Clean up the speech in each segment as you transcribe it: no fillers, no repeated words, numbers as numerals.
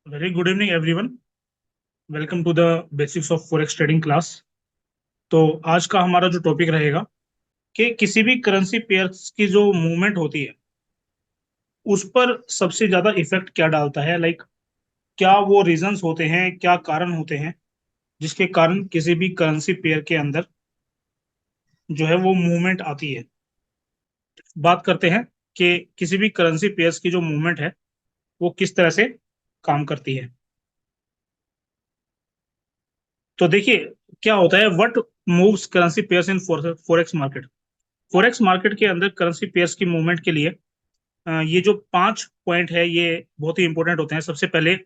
Very good evening everyone. Welcome to the basics of forex trading class. तो आज का हमारा जो टॉपिक रहेगा कि किसी भी करेंसी पेयर्स की जो मूवमेंट होती है उस पर सबसे ज्यादा इफेक्ट क्या डालता है। क्या वो रीजंस होते हैं, क्या कारण होते हैं जिसके कारण किसी भी करेंसी पेयर के अंदर जो है वो मूवमेंट आती है। बात करते हैं कि किसी भी करेंसी पेयर्स की जो मूवमेंट है वो किस तरह से काम करती है। तो देखिए, क्या होता है, what moves currency pairs in forex market. Forex market के अंदर करेंसी पेयर्स की मूवमेंट के लिए ये जो 5 पॉइंट है ये बहुत ही इंपॉर्टेंट होते हैं। सबसे पहले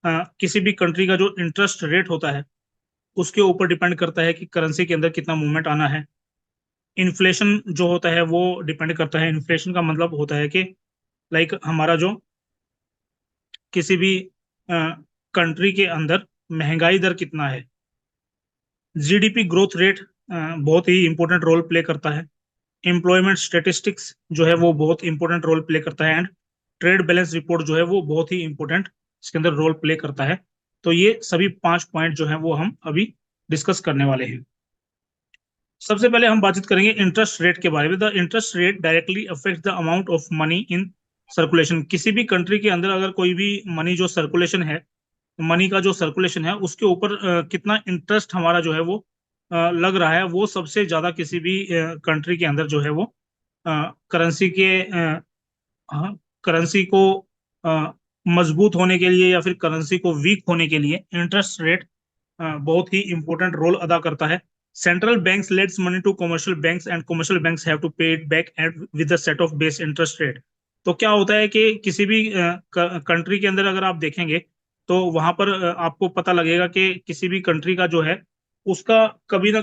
किसी भी कंट्री का जो इंटरेस्ट रेट होता है उसके ऊपर डिपेंड करता है कि करेंसी के अंदर कितना मूवमेंट आना है। इन्फ्लेशन जो होता है वो डिपेंड करता है। इन्फ्लेशन का मतलब होता है कि हमारा जो किसी भी कंट्री के अंदर महंगाई दर कितना है। जीडीपी ग्रोथ रेट बहुत ही इंपॉर्टेंट रोल प्ले करता है। एम्प्लॉयमेंट स्टेटिस्टिक्स जो है वो बहुत इंपॉर्टेंट रोल प्ले करता है। एंड ट्रेड बैलेंस रिपोर्ट जो है वो बहुत ही इंपॉर्टेंट इसके अंदर रोल प्ले करता है। तो ये सभी 5 पॉइंट जो है वो हम अभी डिस्कस करने वाले हैं। सबसे पहले हम बातचीत करेंगे इंटरेस्ट रेट के बारे में। The interest rate directly affect the amount of money in circulation. किसी भी कंट्री के अंदर अगर कोई भी मनी जो सर्कुलेशन है, मनी का जो सर्कुलेशन है उसके ऊपर कितना इंटरेस्ट हमारा जो है वो लग रहा है, वो सबसे ज्यादा किसी भी कंट्री के अंदर जो है वो करेंसी के करेंसी को अ, मजबूत होने के लिए या फिर करेंसी को वीक होने के लिए इंटरेस्ट रेट बहुत ही इंपॉर्टेंट रोल अदा करता है। Central banks lets money to commercial banks and commercial banks have to pay it back and with the set of base interest rate. तो क्या होता है कि किसी भी कंट्री के अंदर अगर आप देखेंगे तो वहां पर आपको पता लगेगा कि किसी भी कंट्री का जो है उसका कभी ना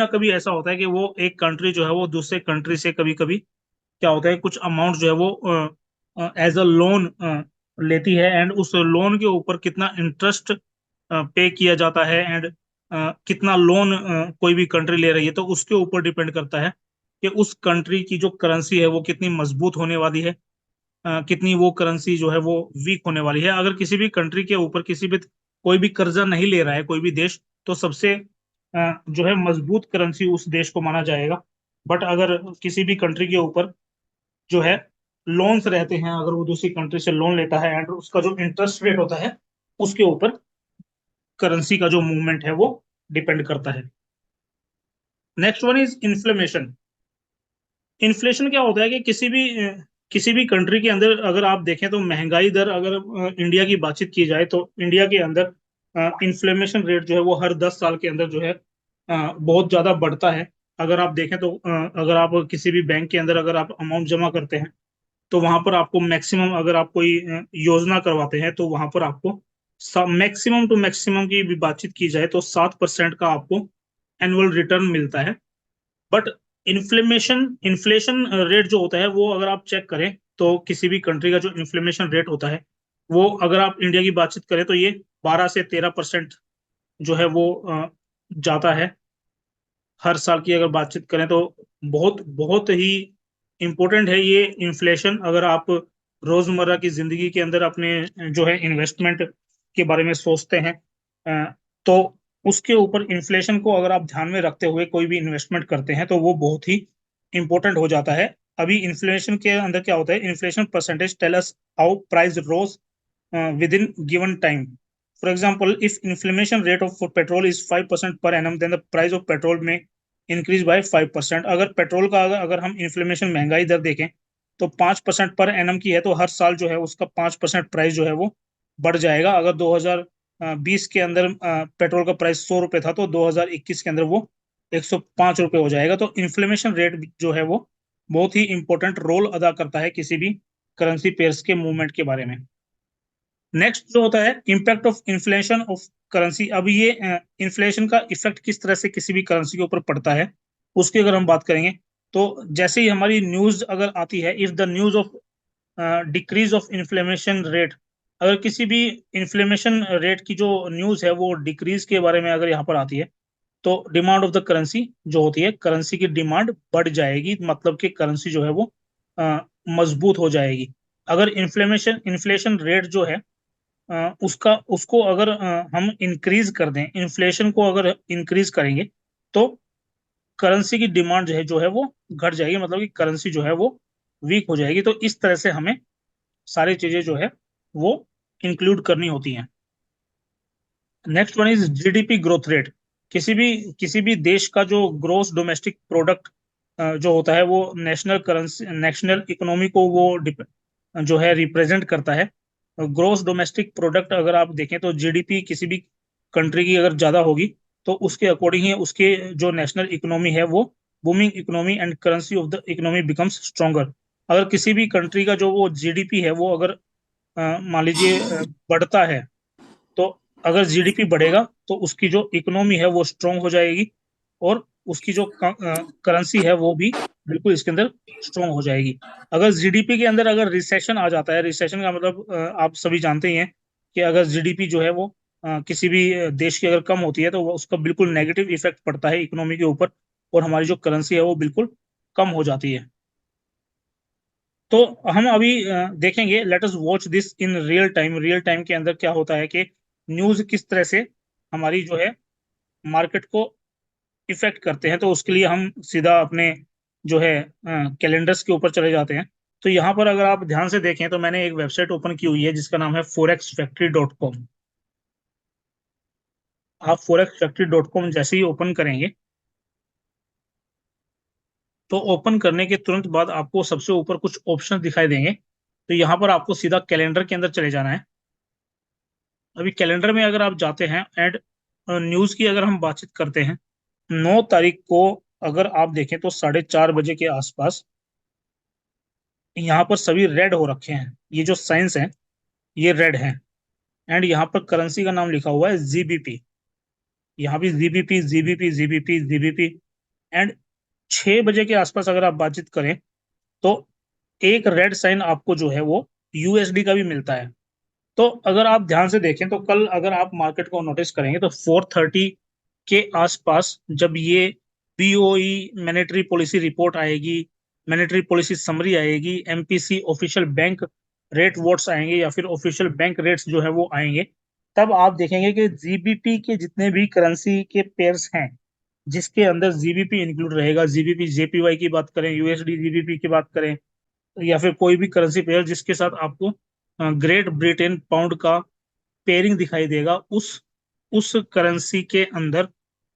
कभी ऐसा होता है कि वो एक कंट्री जो है वो दूसरे कंट्री से कभी कभी क्या होता है, कुछ अमाउंट जो है वो एज अ लोन लेती है। एंड उस लोन के ऊपर कितना इंटरेस्ट पे किया जाता है एंड कितना लोन कोई भी कंट्री ले रही है तो उसके ऊपर डिपेंड करता है कि उस कंट्री की जो करेंसी है वो कितनी मजबूत होने वाली है, कितनी वो करेंसी जो है वो वीक होने वाली है। अगर किसी भी कंट्री के ऊपर किसी भी कोई भी कर्जा नहीं ले रहा है कोई भी देश, तो सबसे जो है मजबूत करेंसी उस देश को माना जाएगा। बट अगर किसी भी कंट्री के ऊपर जो है लोन्स रहते हैं, अगर वो दूसरी कंट्री से लोन लेता है एंड उसका जो इंटरेस्ट रेट होता है उसके ऊपर करेंसी का जो मूवमेंट है वो डिपेंड करता है। Next one is inflammation. Inflation क्या होता है कि किसी भी कंट्री के अंदर अगर आप देखें तो महंगाई दर, अगर इंडिया की बातचीत की जाए तो इंडिया के अंदर इन्फ्लेमेशन रेट जो है वो हर 10 साल के अंदर जो है बहुत ज्यादा बढ़ता है। अगर आप देखें तो अगर आप किसी भी बैंक के अंदर अगर आप अमाउंट जमा करते हैं तो वहां पर आपको मैक्सिमम, अगर आप कोई योजना करवाते हैं तो वहां पर आपको मैक्सिमम टू मैक्सिमम की भी बातचीत की जाए तो 7% का आपको एनुअल रिटर्न मिलता है। बट इन्फ्लेशन रेट जो होता है वो अगर आप चेक करें तो किसी भी कंट्री का जो इन्फ्लेमेशन रेट होता है वो अगर आप इंडिया की बातचीत करें तो ये 12 से 13% जो है वो जाता है हर साल की। अगर बातचीत करें तो बहुत बहुत ही इम्पोर्टेंट है ये इन्फ्लेशन। अगर आप रोजमर्रा की जिंदगी के अंदर अपने जो है इन्वेस्टमेंट के बारे में सोचते हैं तो उसके ऊपर इन्फ्लेशन को अगर आप ध्यान में रखते हुए कोई भी इन्वेस्टमेंट करते हैं तो वो बहुत ही इंपॉर्टेंट हो जाता है। अभी इन्फ्लेशन के अंदर क्या होता है, inflation percentage tell us how price rose within given time. For example, if inflation rate of for petrol is 5% per annum, then the price of petrol may increase by 5%. अगर पेट्रोल का अगर हम inflammation महंगाई दर देखें तो 5% per annum की है तो हर साल जो है उसका 5% प्राइस जो है वो बढ़ जाएगा। अगर 2020 के अंदर पेट्रोल का प्राइस 100 रुपये था तो 2021 के अंदर वो 105 रुपये हो जाएगा। तो इन्फ्लेमेशन रेट जो है वो बहुत ही इंपॉर्टेंट रोल अदा करता है किसी भी करेंसी पेयर्स के मूवमेंट के बारे में। नेक्स्ट जो होता है impact of inflation of currency. अब ये इन्फ्लेशन का इफेक्ट किस तरह से किसी भी करेंसी के ऊपर पड़ता है उसकी अगर हम बात करेंगे तो जैसे ही हमारी न्यूज अगर आती है, if the news of decrease of inflammation rate, अगर किसी भी इन्फ्लेमेशन रेट की जो न्यूज है वो डिक्रीज के बारे में अगर यहाँ पर आती है तो डिमांड ऑफ द करेंसी जो होती है, करेंसी की डिमांड बढ़ जाएगी। मतलब कि करेंसी जो है वो अ, मजबूत हो जाएगी। अगर इन्फ्लेशन रेट जो है उसको अगर हम इंक्रीज कर दें, इन्फ्लेशन को अगर इंक्रीज करेंगे, तो करेंसी की डिमांड जो है वो घट जाएगी, मतलब कि करेंसी जो है वो वीक हो जाएगी। तो इस तरह से हमें सारी चीजें जो है वो इंक्लूड करनी होती हैं। Next one is GDP growth rate. किसी भी देश का जो ग्रोस डोमेस्टिक प्रोडक्ट जो होता है वो नेशनल इकोनॉमी को वो जो है रिप्रेजेंट करता है। ग्रोस डोमेस्टिक प्रोडक्ट अगर आप देखें तो जीडीपी किसी भी कंट्री की अगर ज्यादा होगी, तो उसके अकॉर्डिंग ही उसके जो नेशनल इकोनॉमी है वो booming economy and currency of the economy becomes stronger. अगर किसी भी कंट्री का जो वो जीडीपी है वो अगर मान लीजिए बढ़ता है, तो अगर जीडीपी बढ़ेगा तो उसकी जो इकोनॉमी है वो स्ट्रोंग हो जाएगी, और उसकी जो करेंसी है वो भी बिल्कुल इसके अंदर स्ट्रोंग हो जाएगी। अगर जीडीपी के अंदर अगर रिसेशन आ जाता है, रिसेशन का मतलब आप सभी जानते ही हैं कि अगर जीडीपी जो है वो किसी भी देश की अगर कम होती है, तो वो उसका बिल्कुल नेगेटिव इफेक्ट पड़ता है इकोनॉमी के ऊपर, और हमारी जो करेंसी है वो बिल्कुल कम हो जाती है। तो हम अभी देखेंगे, let us watch this in real time. Real time के अंदर क्या होता है कि न्यूज किस तरह से हमारी जो है मार्केट को इफेक्ट करते हैं। तो उसके लिए हम सीधा अपने जो है कैलेंडर्स के ऊपर चले जाते हैं। तो यहाँ पर अगर आप ध्यान से देखें तो मैंने एक वेबसाइट ओपन की हुई है जिसका नाम है forex factory.com। आप forex factory.com जैसे ही ओपन करेंगे, तो ओपन करने के तुरंत बाद आपको सबसे ऊपर कुछ ऑप्शन दिखाई देंगे। तो यहाँ पर आपको सीधा कैलेंडर के अंदर चले जाना है। अभी कैलेंडर में अगर आप जाते हैं एंड न्यूज की अगर हम बातचीत करते हैं, 9 तारीख को अगर आप देखें तो 4:30 बजे के आसपास यहाँ पर सभी रेड हो रखे हैं, ये जो साइंस हैं ये रेड हैं। एंड यहाँ पर करेंसी का नाम लिखा हुआ है जीबीपी। यहाँ भी GBP GBP GBP GBP. And 6 बजे के आसपास अगर आप बातचीत करें, तो एक रेड साइन आपको जो है वो यूएसडी का भी मिलता है। तो अगर आप ध्यान से देखें तो कल अगर आप मार्केट को नोटिस करेंगे तो 4:30 के आसपास जब ये बीओई मॉनेटरी पॉलिसी रिपोर्ट आएगी, मॉनेटरी पॉलिसी समरी आएगी, MPC official bank rate votes आएंगे, या फिर ऑफिशियल बैंक रेट्स जो है वो आएंगे, तब आप देखेंगे कि जीबीपी के जितने भी करेंसी के पेयर्स हैं जिसके अंदर जीबीपी इंक्लूड रहेगा, जीबीपी जेपीवाई की बात करें, यूएसडी जीबीपी की बात करें, या फिर कोई भी करेंसी पेयर जिसके साथ आपको ग्रेट ब्रिटेन पाउंड का पेयरिंग दिखाई देगा, उस करेंसी के अंदर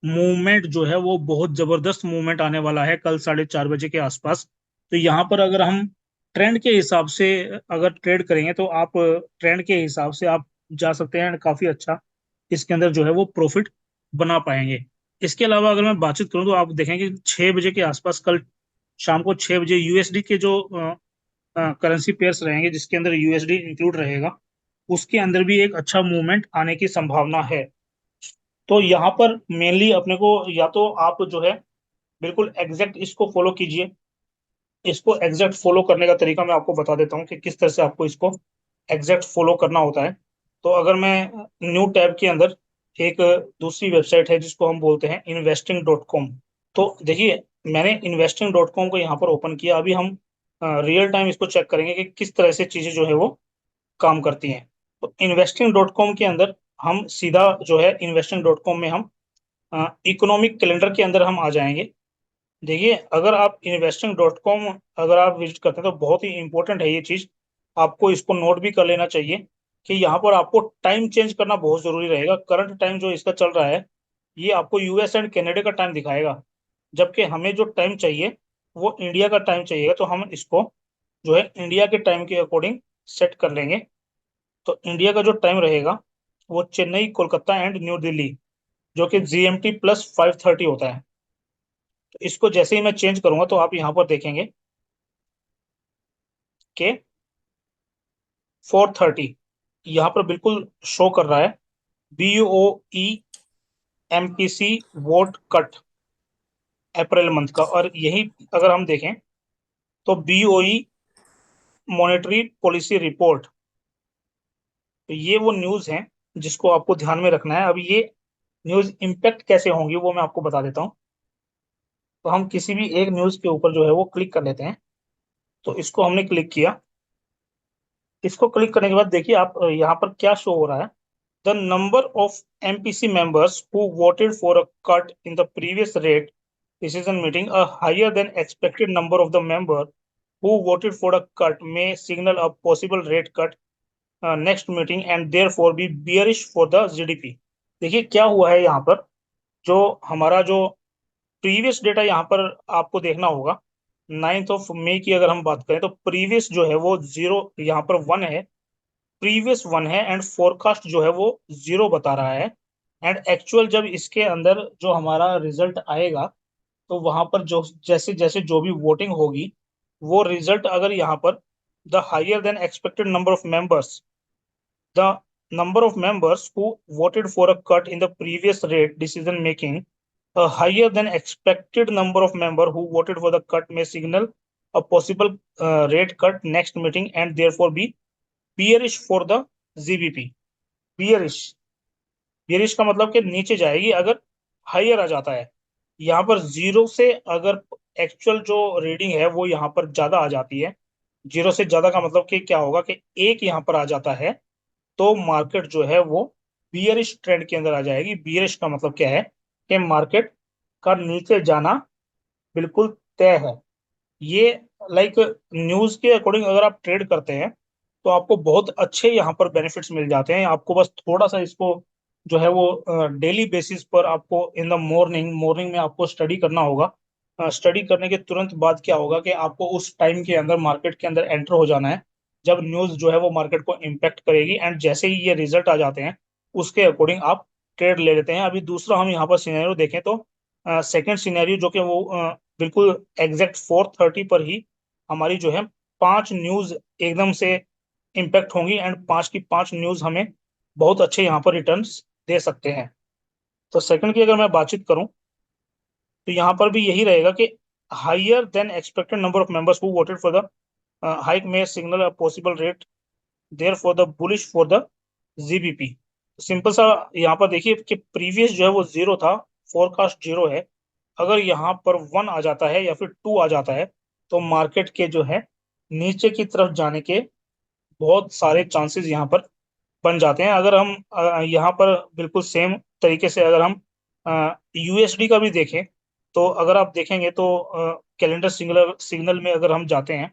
मूवमेंट जो है वो बहुत जबरदस्त मूवमेंट आने वाला है कल 4:30 बजे के आसपास। तो यहाँ पर अगर हम ट्रेंड के हिसाब से अगर ट्रेड करेंगे, तो आप ट्रेंड के हिसाब से आप जा सकते हैं, काफी अच्छा इसके अंदर जो है वो प्रॉफिट बना पाएंगे। इसके अलावा अगर मैं बातचीत करूं तो आप देखेंगे 6 बजे के आसपास कल शाम को 6 बजे यूएसडी के जो करेंसी पेयर्स रहेंगे जिसके अंदर यूएसडी इंक्लूड रहेगा, उसके अंदर भी एक अच्छा मूवमेंट आने की संभावना है। तो यहाँ पर मेनली अपने को या तो आप जो है बिल्कुल एग्जैक्ट इसको फॉलो कीजिए। इसको एग्जैक्ट फॉलो करने का तरीका मैं आपको बता देता हूँ कि किस तरह से आपको इसको एग्जैक्ट फॉलो करना होता है। तो अगर मैं न्यू टैब के अंदर एक दूसरी वेबसाइट है जिसको हम बोलते हैं investing.com। तो देखिए, मैंने investing.com को यहाँ पर ओपन किया। अभी हम रियल टाइम इसको चेक करेंगे कि किस तरह से चीजें जो है वो काम करती हैं। तो investing.com के अंदर हम सीधा जो है investing.com में हम इकोनॉमिक कैलेंडर के अंदर हम आ जाएंगे। देखिए, अगर आप investing.com अगर आप विजिट करते हैं तो बहुत ही इंपॉर्टेंट है ये चीज, आपको इसको नोट भी कर लेना चाहिए कि यहाँ पर आपको टाइम चेंज करना बहुत जरूरी रहेगा। करंट टाइम जो इसका चल रहा है ये आपको यूएस एंड कनाडा का टाइम दिखाएगा, जबकि हमें जो टाइम चाहिए वो इंडिया का टाइम चाहिए। तो हम इसको जो है इंडिया के टाइम के अकॉर्डिंग सेट कर लेंगे। तो इंडिया का जो टाइम रहेगा वो चेन्नई, कोलकाता एंड न्यू दिल्ली, जो कि जीएमटी +5:30 होता है। तो इसको जैसे ही मैं चेंज करूंगा तो आप यहाँ पर देखेंगे कि 4:30 यहाँ पर बिल्कुल शो कर रहा है BOE MPC vote cut April month का। और यही अगर हम देखें तो BOE मॉनेटरी पॉलिसी रिपोर्ट, तो ये वो न्यूज़ हैं जिसको आपको ध्यान में रखना है। अभी ये न्यूज़ इम्पैक्ट कैसे होंगी वो मैं आपको बता देता हूँ। तो हम किसी भी एक न्यूज़ के ऊपर जो है वो क्लिक कर लेते हैं। तो इसको हमने क्लिक किया। इसको क्लिक करने के बाद देखिए आप यहाँ पर क्या शो हो रहा है। The number of MPC members who voted for a cut in the previous rate decision meeting a higher than expected number of the member who voted for a cut may signal a possible rate cut next meeting and therefore be bearish for the GDP. देखिए क्या हुआ है यहाँ पर, जो हमारा जो previous data यहाँ पर आपको देखना होगा। 9 मई की अगर हम बात करें तो प्रीवियस जो है वो जीरो, यहाँ पर वन है, प्रीवियस वन है, एंड फोरकास्ट जो है वो जीरो बता रहा है। एंड एक्चुअल जब इसके अंदर जो हमारा रिजल्ट आएगा, तो वहां पर जो जैसे जैसे जो भी वोटिंग होगी, वो रिजल्ट अगर यहाँ पर the higher than expected number of members, the number of members who voted for a cut in the previous rate decision making, a higher than expected number of members who voted for the cut may signal a possible rate cut next meeting and therefore be bearish for the GBP. bearish bearish का मतलब कि नीचे जाएगी अगर higher आ जाता है। यहाँ पर जीरो से अगर एक्चुअल जो रीडिंग है वो यहाँ पर ज्यादा आ जाती है, जीरो से ज्यादा का मतलब कि क्या होगा कि एक यहाँ पर आ जाता है, तो मार्केट जो है वो बियरिश ट्रेंड के अंदर आ जाएगी। बियरिश का मतलब क्या है कि मार्केट का नीचे जाना बिल्कुल तय है। ये लाइक न्यूज के अकॉर्डिंग अगर आप ट्रेड करते हैं तो आपको बहुत अच्छे यहाँ पर बेनिफिट्स मिल जाते हैं। आपको बस थोड़ा सा इसको जो है वो डेली बेसिस पर आपको इन द मॉर्निंग मॉर्निंग में आपको स्टडी करना होगा। स्टडी करने के तुरंत बाद क्या होगा कि आपको उस टाइम के अंदर मार्केट के अंदर एंटर हो जाना है जब न्यूज जो है वो मार्केट को इम्पेक्ट करेगी, एंड जैसे ही ये रिजल्ट आ जाते हैं उसके अकॉर्डिंग आप ट्रेड ले लेते हैं। अभी दूसरा हम यहाँ पर सिनेरियो देखें तो सेकंड सिनेरियो जो कि वो बिल्कुल एग्जैक्ट 4:30 पर ही हमारी जो है पांच न्यूज एकदम से इम्पेक्ट होंगी, एंड पांच की पांच न्यूज हमें बहुत अच्छे यहाँ पर रिटर्न्स दे सकते हैं। तो सेकंड की अगर मैं बातचीत करूं तो यहाँ पर भी यही रहेगा कि higher than expected number of members who voted for the hike may signal a possible rate therefore the bullish for the GBP. Simple सा यहाँ पर देखिए कि प्रीवियस जो है वो जीरो था, फोरकास्ट जीरो है। अगर यहाँ पर वन आ जाता है या फिर टू आ जाता है तो मार्केट के जो है नीचे की तरफ जाने के बहुत सारे चांसेस यहाँ पर बन जाते हैं। अगर हम यहाँ पर बिल्कुल सेम तरीके से अगर हम यूएसडी का भी देखें, तो अगर आप देखेंगे तो कैलेंडर सिग्नल सिग्नल में अगर हम जाते हैं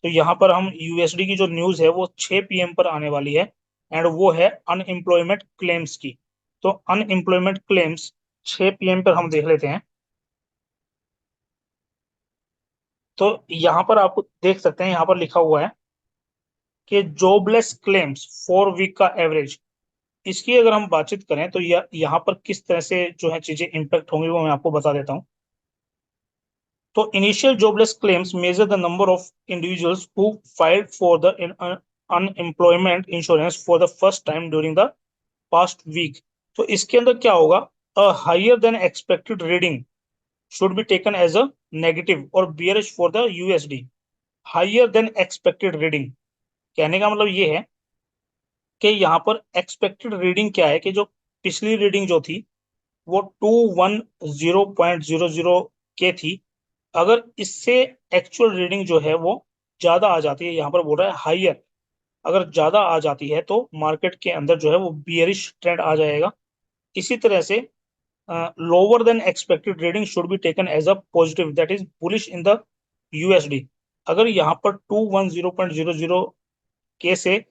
तो यहाँ पर हम यूएसडी की जो न्यूज है वो 6 PM पर आने वाली है, एंड वो है अनएम्प्लॉयमेंट क्लेम्स की। तो अनएम्प्लॉयमेंट क्लेम्स 6 PM पर हम देख लेते हैं। तो यहाँ पर आप देख सकते हैं, यहाँ पर लिखा हुआ है कि जॉबलेस क्लेम्स 4 वीक का एवरेज। इसकी अगर हम बातचीत करें तो यहाँ पर किस तरह से जो है चीजें इंपैक्ट होंगी वो मैं आपको बता देता हूँ। तो initial jobless claims measure the number of individuals who filed for the unemployment insurance for the first time during the past week. तो इसके अंदर क्या होगा, a higher than expected reading should be taken as a negative और bearish for the USD. Higher than expected reading कहने का मतलब ये है कि यहाँ पर एक्सपेक्टेड रीडिंग क्या है कि जो पिछली रीडिंग जो थी वो 210.00 के थी। अगर इससे एक्चुअल रीडिंग जो है वो ज्यादा आ जाती है, यहाँ पर बोल रहा है हायर, अगर ज्यादा आ जाती है तो मार्केट के अंदर जो है वो बियरिश ट्रेंड आ जाएगा। इसी तरह से lower than expected reading should be taken as a positive that is bullish in the USD. अगर यहाँ पर 210.00 के से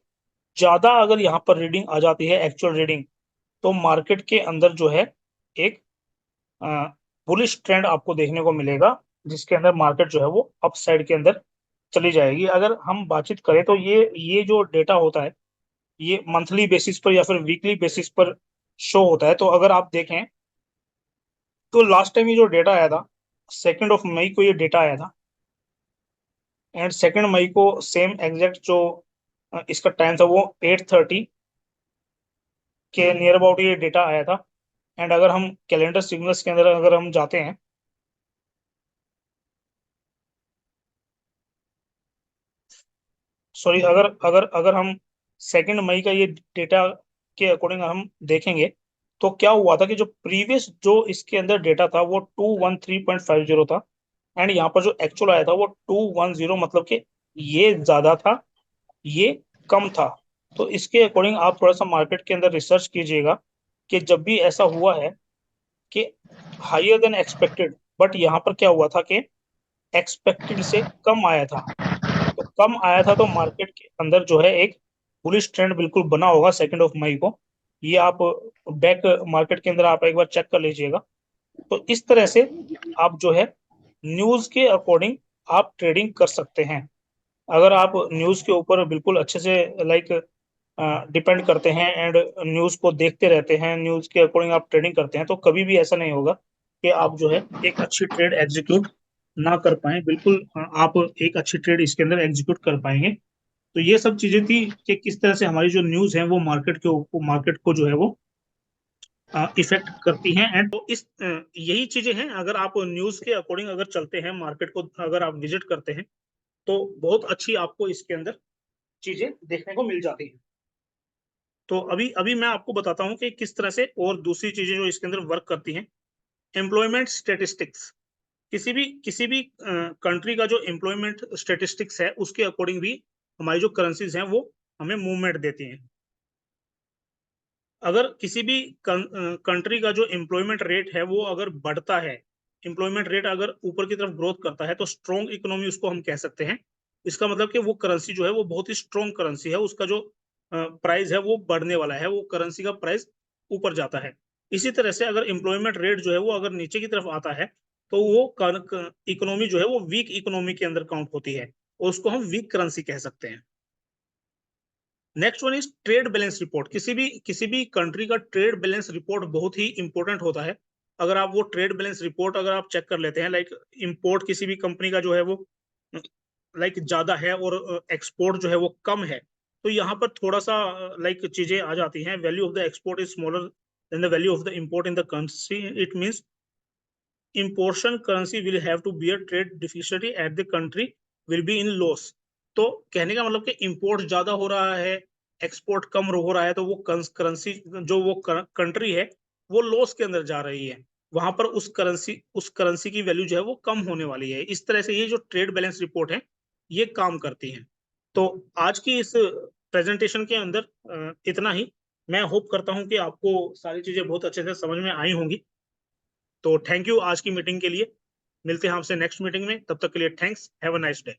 ज्यादा अगर यहाँ पर रीडिंग आ जाती है एक्चुअल रीडिंग, तो मार्केट के अंदर जो है एक बुलिश ट्रेंड आपको देखने को मिलेगा, जिसके अंदर मार्केट जो है वो अप साइड के अंदर चली जाएगी। अगर हम बातचीत करें तो ये जो डेटा होता है ये मंथली बेसिस पर या फिर वीकली बेसिस पर शो होता है। तो अगर आप देखें तो लास्ट टाइम ये जो डेटा आया था 2 मई को ये डेटा आया था, एंड 2 मई को सेम एग्जैक्ट जो इसका टाइम था वो 8:30 के नियर अबाउट ये डेटा आया था। एंड अगर हम कैलेंडर सिग्नल्स के अंदर अगर हम जाते हैं, सॉरी, अगर अगर अगर हम 2 मई का ये डेटा के अकॉर्डिंग हम देखेंगे तो क्या हुआ था कि जो प्रीवियस जो इसके अंदर डेटा था वो 213.50 था, एंड यहाँ पर जो एक्चुअल आया था वो 210, मतलब कि ये ज्यादा था, ये कम था। तो इसके अकॉर्डिंग आप थोड़ा सा मार्केट के अंदर रिसर्च कीजिएगा कि जब भी ऐसा हुआ है कि हायर देन एक्सपेक्टेड, बट यहाँ पर क्या हुआ था कि एक्सपेक्टेड से कम आया था। तो कम आया था तो मार्केट के अंदर जो है एक बुलिश ट्रेंड बिल्कुल बना होगा 2 मई को। ये आप बैक मार्केट के अंदर आप एक बार चेक कर लीजिएगा। तो इस तरह से आप जो है न्यूज के अकॉर्डिंग आप ट्रेडिंग कर सकते हैं। अगर आप न्यूज के ऊपर बिल्कुल अच्छे से लाइक डिपेंड करते हैं एंड न्यूज को देखते रहते हैं, न्यूज के अकॉर्डिंग आप ट्रेडिंग करते हैं, तो कभी भी ऐसा नहीं होगा कि आप जो है एक अच्छी ट्रेड एग्जीक्यूट ना कर पाए। बिल्कुल आप एक अच्छी ट्रेड इसके अंदर एग्जीक्यूट कर पाएंगे। तो ये सब चीजें थी कि किस तरह से हमारी जो न्यूज है वो मार्केट को जो है वो इफेक्ट करती हैं। एंड तो इस यही चीजें हैं। अगर आप न्यूज के अकॉर्डिंग अगर चलते हैं, मार्केट को अगर आप विजिट करते हैं, तो बहुत अच्छी आपको इसके अंदर चीजें देखने को मिल जाती हैं। तो अभी अभी मैं आपको बताता हूं कि किस तरह से और दूसरी चीजें जो इसके अंदर वर्क करती हैं। एम्प्लॉयमेंट स्टेटिस्टिक्स, किसी भी कंट्री का जो एम्प्लॉयमेंट स्टेटिस्टिक्स है उसके अकॉर्डिंग भी हमारी जो करेंसीज हैं वो हमें मूवमेंट देती हैं। अगर किसी भी कंट्री का जो एम्प्लॉयमेंट रेट है वो अगर बढ़ता है, एम्प्लॉयमेंट रेट अगर ऊपर की तरफ ग्रोथ करता है, तो स्ट्रॉन्ग इकोनॉमी उसको हम कह सकते हैं। इसका मतलब कि वो करेंसी जो है वो बहुत ही स्ट्रॉन्ग करेंसी है, उसका जो प्राइस है वो बढ़ने वाला है, वो करेंसी का प्राइस ऊपर जाता है। इसी तरह से अगर एम्प्लॉयमेंट रेट जो है वो अगर नीचे की तरफ आता है, तो वो इकोनॉमी जो है वो वीक इकोनॉमी के अंदर काउंट होती है, और उसको हम वीक करेंसी कह सकते हैं। Next one is trade balance report. किसी भी कंट्री का ट्रेड बैलेंस रिपोर्ट बहुत ही इंपॉर्टेंट होता है। अगर आप वो ट्रेड बैलेंस रिपोर्ट अगर आप चेक कर लेते हैं, लाइक इंपोर्ट किसी भी कंपनी का जो है वो लाइक ज्यादा है और एक्सपोर्ट जो है वो कम है, तो यहाँ पर थोड़ा सा लाइक चीजें आ जाती हैं। Value of the export is smaller than the value of the import in the currency. It means importation currency will have to bear trade deficiency at the country will be in loss। तो कहने का मतलब कि import ज्यादा हो रहा है, export कम हो रहा है, तो वो करेंसी जो वो कंट्री है वो लॉस के अंदर जा रही है। वहां पर उस करेंसी की वैल्यू जो है वो कम होने वाली है। इस तरह से ये जो ट्रेड बैलेंस रिपोर्ट है ये काम करती है। तो आज की इस प्रेजेंटेशन के अंदर इतना ही। मैं होप करता हूं कि आपको सारी चीजें बहुत अच्छे से समझ में आई होंगी। तो थैंक यू आज की मीटिंग के लिए। मिलते हैं आपसे नेक्स्ट मीटिंग में, तब तक के लिए thanks, have a nice day.